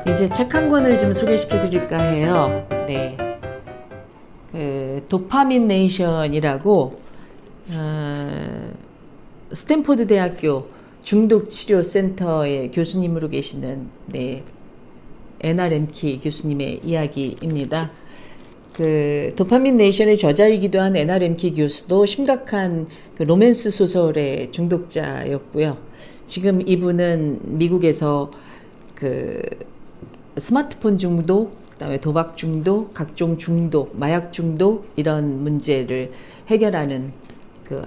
이제 책 한 권을 좀 소개시켜 드릴까 해요. 네. 도파민 네이션이라고, 스탠포드 대학교 중독치료센터의 교수님으로 계시는, 네, 애나 렘키 교수님의 이야기입니다. 도파민 네이션의 저자이기도 한 애나 렘키 교수도 심각한 로맨스 소설의 중독자였고요. 지금 이분은 미국에서 스마트폰 중독, 그다음에 도박 중독, 각종 중독, 마약 중독 이런 문제를 해결하는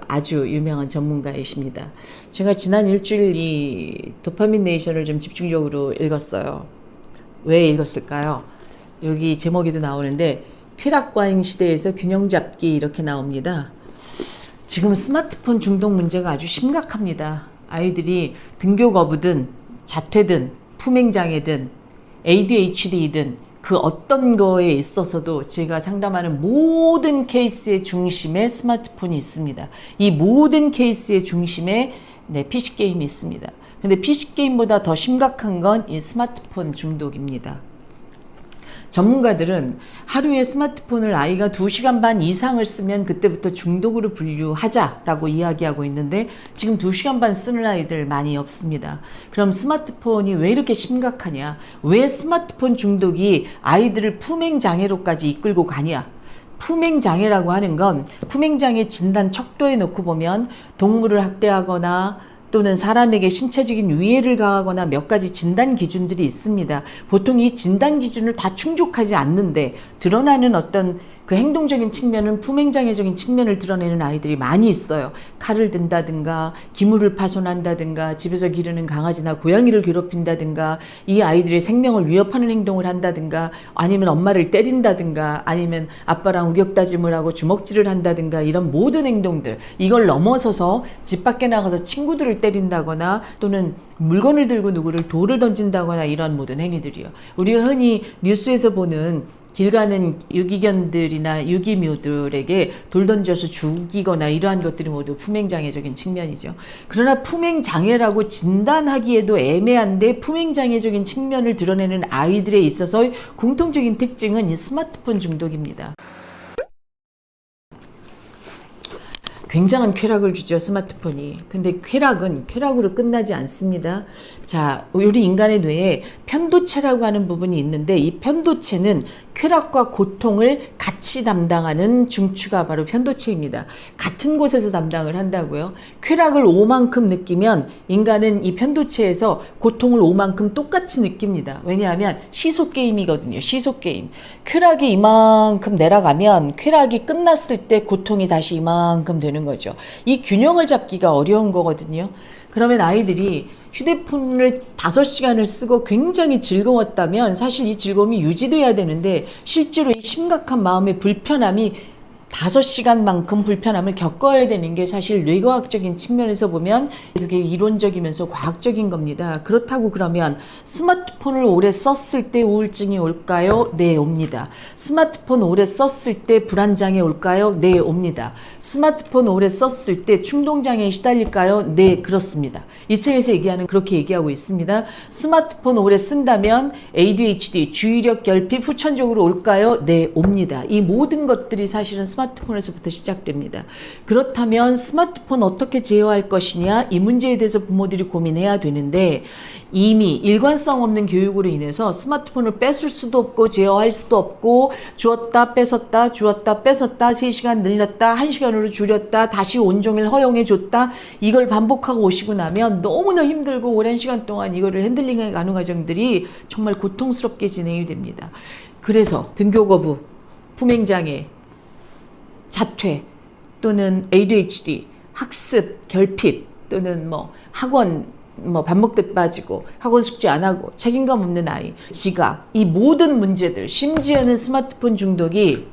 아주 유명한 전문가이십니다. 제가 지난 일주일 이 도파민 네이션을 좀 집중적으로 읽었어요. 왜 읽었을까요? 여기 제목에도 나오는데 쾌락과잉 시대에서 균형 잡기 이렇게 나옵니다. 지금 스마트폰 중독 문제가 아주 심각합니다. 아이들이 등교 거부든 자퇴든 품행장애든 ADHD든 그 어떤 거에 있어서도 제가 상담하는 모든 케이스의 중심에 스마트폰이 있습니다. 이 모든 케이스의 중심에 PC게임이 있습니다. 근데 PC게임보다 더 심각한 건 이 스마트폰 중독입니다. 전문가들은 하루에 스마트폰을 아이가 2시간 반 이상을 쓰면 그때부터 중독으로 분류하자라고 이야기하고 있는데 지금 2시간 반 쓰는 아이들 많이 없습니다. 그럼 스마트폰이 왜 이렇게 심각하냐? 왜 스마트폰 중독이 아이들을 품행장애로까지 이끌고 가냐? 품행장애라고 하는 건 품행장애 진단 척도에 놓고 보면 동물을 학대하거나 또는 사람에게 신체적인 위해를 가하거나 몇 가지 진단 기준들이 있습니다. 보통 이 진단 기준을 다 충족하지 않는데 드러나는 어떤 그 행동적인 측면은 품행장애적인 측면을 드러내는 아이들이 많이 있어요. 칼을 든다든가 기물을 파손한다든가 집에서 기르는 강아지나 고양이를 괴롭힌다든가 이 아이들의 생명을 위협하는 행동을 한다든가 아니면 엄마를 때린다든가 아니면 아빠랑 우격다짐을 하고 주먹질을 한다든가 이런 모든 행동들, 이걸 넘어서서 집 밖에 나가서 친구들을 때린다거나 또는 물건을 들고 누구를 돌을 던진다거나 이런 모든 행위들이요. 우리가 흔히 뉴스에서 보는 길 가는 유기견들이나 유기묘들에게 돌 던져서 죽이거나 이러한 것들이 모두 품행장애적인 측면이죠. 그러나 품행장애라고 진단하기에도 애매한데 품행장애적인 측면을 드러내는 아이들에 있어서 공통적인 특징은 이 스마트폰 중독입니다. 굉장한 쾌락을 주죠, 스마트폰이. 근데 쾌락은 쾌락으로 끝나지 않습니다. 자, 우리 인간의 뇌에 편도체라고 하는 부분이 있는데 이 편도체는 쾌락과 고통을 같이 담당하는 중추가 바로 편도체입니다. 같은 곳에서 담당을 한다고요. 쾌락을 5만큼 느끼면 인간은 이 편도체에서 고통을 5만큼 똑같이 느낍니다. 왜냐하면 시소게임이거든요. 시소게임. 쾌락이 이만큼 내려가면 쾌락이 끝났을 때 고통이 다시 이만큼 되는 거죠. 이 균형을 잡기가 어려운 거거든요. 그러면 아이들이 휴대폰을 5시간을 쓰고 굉장히 즐거웠다면 사실 이 즐거움이 유지돼야 되는데 실제로 이 심각한 마음의 불편함이 5시간만큼 불편함을 겪어야 되는 게 사실 뇌과학적인 측면에서 보면 이게 이론적이면서 과학적인 겁니다. 그렇다고 그러면 스마트폰을 오래 썼을 때 우울증이 올까요? 네, 옵니다. 스마트폰 오래 썼을 때 불안장애 올까요? 네, 옵니다. 스마트폰 오래 썼을 때 충동장애에 시달릴까요? 네, 그렇습니다. 이 책에서 그렇게 얘기하고 있습니다. 스마트폰 오래 쓴다면 ADHD, 주의력 결핍 후천적으로 올까요? 네, 옵니다. 이 모든 것들이 사실은 스마트폰에서부터 시작됩니다. 그렇다면 스마트폰 어떻게 제어할 것이냐, 이 문제에 대해서 부모들이 고민해야 되는데 이미 일관성 없는 교육으로 인해서 스마트폰을 뺏을 수도 없고 제어할 수도 없고 주었다 뺏었다 주었다 뺏었다 3시간 늘렸다 1시간으로 줄였다 다시 온종일 허용해 줬다 이걸 반복하고 오시고 나면 너무나 힘들고 오랜 시간 동안 이거를 핸들링해 가는 과정들이 정말 고통스럽게 진행이 됩니다. 그래서 등교 거부, 품행장애, 자퇴 또는 ADHD, 학습, 결핍 또는 학원 밥 먹듯 빠지고 학원 숙제 안 하고 책임감 없는 아이, 지각, 이 모든 문제들, 심지어는 스마트폰 중독이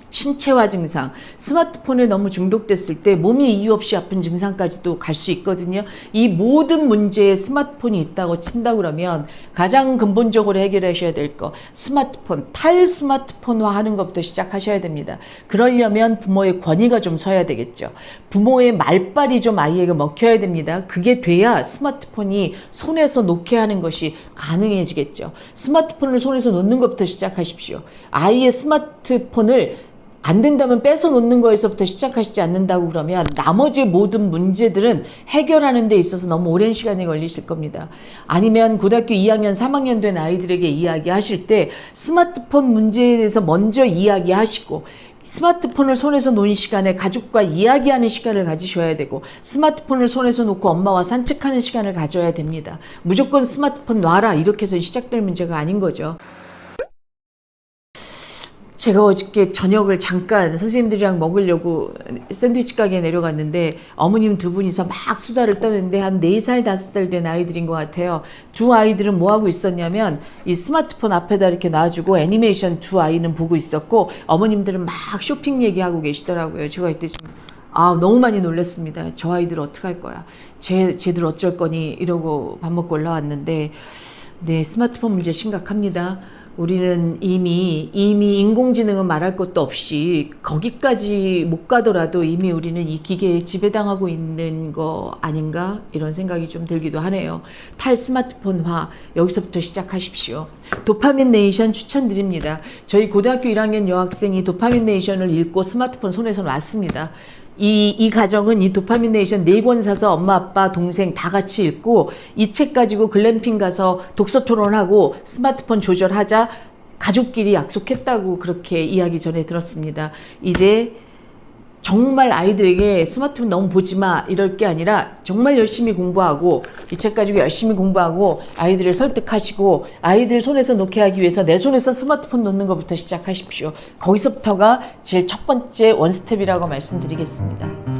신체화 증상, 스마트폰에 너무 중독됐을 때 몸이 이유 없이 아픈 증상까지도 갈 수 있거든요. 이 모든 문제에 스마트폰이 있다고 친다 그러면 가장 근본적으로 해결하셔야 될 거, 스마트폰, 탈스마트폰화 하는 것부터 시작하셔야 됩니다. 그러려면 부모의 권위가 좀 서야 되겠죠. 부모의 말빨이 좀 아이에게 먹혀야 됩니다. 그게 돼야 스마트폰이 손에서 놓게 하는 것이 가능해지겠죠. 스마트폰을 손에서 놓는 것부터 시작하십시오. 아이의 스마트폰을 안 된다면 뺏어 놓는 거에서부터 시작하시지 않는다고 그러면 나머지 모든 문제들은 해결하는 데 있어서 너무 오랜 시간이 걸리실 겁니다. 아니면 고등학교 2학년, 3학년 된 아이들에게 이야기하실 때 스마트폰 문제에 대해서 먼저 이야기하시고 스마트폰을 손에서 노는 시간에 가족과 이야기하는 시간을 가지셔야 되고 스마트폰을 손에서 놓고 엄마와 산책하는 시간을 가져야 됩니다. 무조건 스마트폰 놔라 이렇게 해서 시작될 문제가 아닌 거죠. 제가 어저께 저녁을 잠깐 선생님들이랑 먹으려고 샌드위치 가게에 내려갔는데 어머님 두 분이서 막 수다를 떠는데 한 4살, 5살 된 아이들인 것 같아요. 두 아이들은 뭐 하고 있었냐면 이 스마트폰 앞에다 이렇게 놔주고 애니메이션 두 아이는 보고 있었고 어머님들은 막 쇼핑 얘기하고 계시더라고요. 제가 이때 좀 너무 많이 놀랐습니다. 저 아이들 어떡할 거야. 쟤들 어쩔 거니 이러고 밥 먹고 올라왔는데 네, 스마트폰 문제 심각합니다. 우리는 이미 인공지능은 말할 것도 없이 거기까지 못 가더라도 이미 우리는 이 기계에 지배당하고 있는 거 아닌가 이런 생각이 좀 들기도 하네요. 탈스마트폰화 여기서부터 시작하십시오. 도파민 네이션 추천드립니다. 저희 고등학교 1학년 여학생이 도파민 네이션을 읽고 스마트폰 손에서 놨습니다. 이 가정은 이 도파민 네이션 4권 사서 엄마, 아빠, 동생 다 같이 읽고 이 책 가지고 글램핑 가서 독서 토론하고 스마트폰 조절하자 가족끼리 약속했다고 그렇게 이야기 전에 들었습니다. 이제 정말 아이들에게 스마트폰 너무 보지 마 이럴 게 아니라 정말 열심히 공부하고 이 책 가지고 열심히 공부하고 아이들을 설득하시고 아이들 손에서 놓게 하기 위해서 내 손에서 스마트폰 놓는 것부터 시작하십시오. 거기서부터가 제일 첫 번째 원스텝이라고 말씀드리겠습니다.